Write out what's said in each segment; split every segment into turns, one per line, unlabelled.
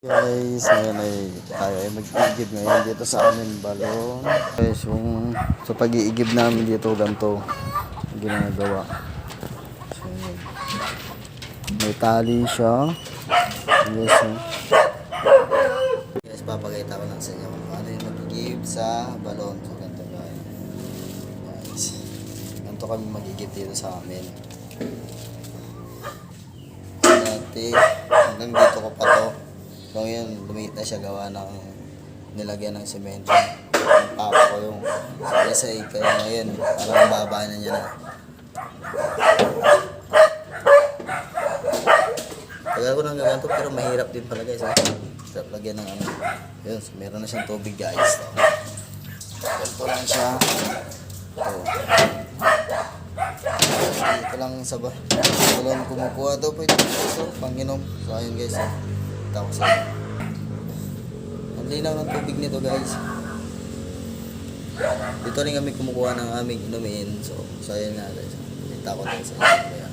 Guys, ngayon ay tayo ay mag-iigib ngayon dito sa amin balon. Guys, yung sa pag-iigib namin dito ganito ang ginagawa. So, yun. May tali siya. Guys, guys, papakita ko lang sa inyo kung paano yung mag-iigib sa balon. So, ganito guys. Ganito kami mag-iigib dito sa amin. Dati, hanggang dito ko pa to. So ngayon, lumiit na siya gawa ng nilagyan ng semento. Ang papa ko yung isa kaya ngayon, parang baba na niya na. Tagal ko nang gaganto pero mahirap din pala guys. Hirap lagyan ng ano. Yun, so, meron na siyang tubig guys. Ganito lang siya. Ito lang sa balon kumukuha daw po ito. So, panginom. So ayun guys. Tapos ang linaw ng tubig nito guys. Dito rin kami kumukuha ng aming inumin. So ayan nga guys. Kita ko tayo sa inyo.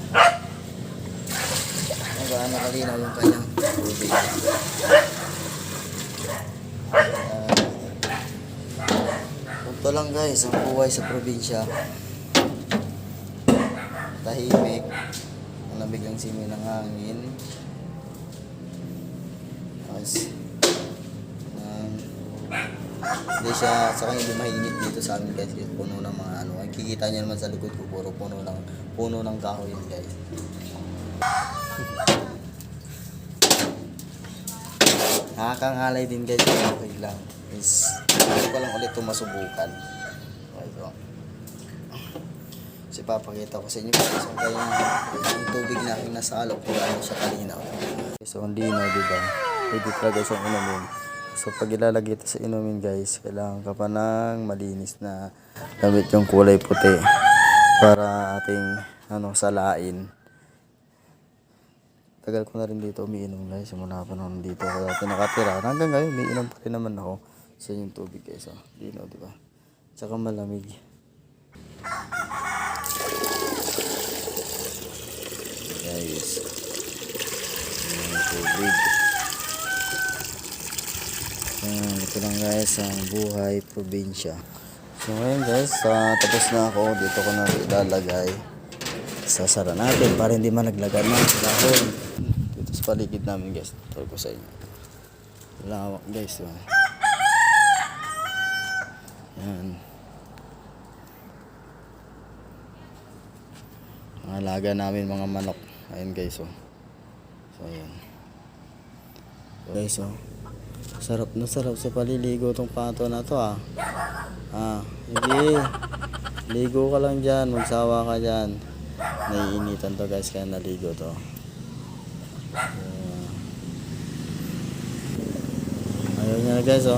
Ang gaano kalinaw yung kanyang tubig. Ito lang guys ang buhay sa probinsya. Tahimik. Ang lamig ng simoy ng hangin. Hindi siya, saka hindi mainit dito sa amin guys, puno ng mga ano, kikita niyo naman sa likod ko, puro puno ng kahoy yun guys. Nakakangalay din guys, okay lang is, hindi ko lang ulit ito masubukan. Okay, so kasi papakita ko sa inyo so, yung tubig na aking nasa alok kung ano siya kalinaw. So ang linaw diba, pwede talaga siyang inumin. So pag ilalagay ito sa inumin guys, kailangan ka pa ng malinis na damit yung kulay puti para ating salain. Tagal ko na rin dito umiinom guys, mula pa noon dito ako dati nakatira. Hanggang ngayon umiinom pa rin naman ako sa yung tubig guys. So, linaw diba? Tsaka malamig. Guys. Yung tubig. Ito lang guys ang buhay probinsya. So ngayon guys, tapos na ako. Dito ko na ilalagay. Sasara natin para hindi managlagan ng dahon. Dito sa paligid namin guys. Ito ko sa inyo. Lawak guys. Yan. Mga alaga namin mga manok. Ayun guys. So ayan. Guys sarap na sarap sa paliligo tong pato na to hindi ligo ka lang dyan, magsawa ka dyan, naiinitan to guys kaya naligo to. Ayaw niya guys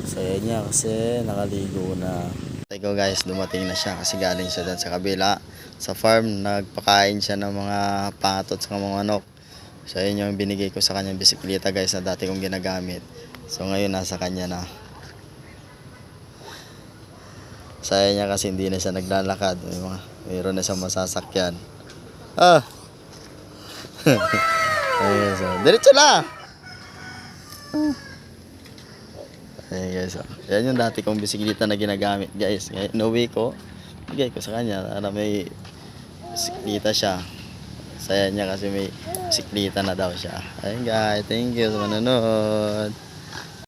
saya niya kasi nakaligo na. Ikaw guys, dumating na siya kasi galing siya dyan sa kabila sa farm, nagpakain siya ng mga patot sa mga manok. So yun yung binigay ko sa kanyang bisikleta guys na dati kong ginagamit. So ngayon nasa kanya na. Saya niya kasi hindi na siya naglalakad. Mayroon na siyang masasakyan. Ayun, so diretso lang. Ayun guys. Yan yung dati kong bisikleta na ginagamit guys. Ngayon inuwi ko. Bigay ko sa kanya para may bisikleta siya. Saya niya kasi may bisikleta na daw siya. Ayun guys, thank you sa manonood.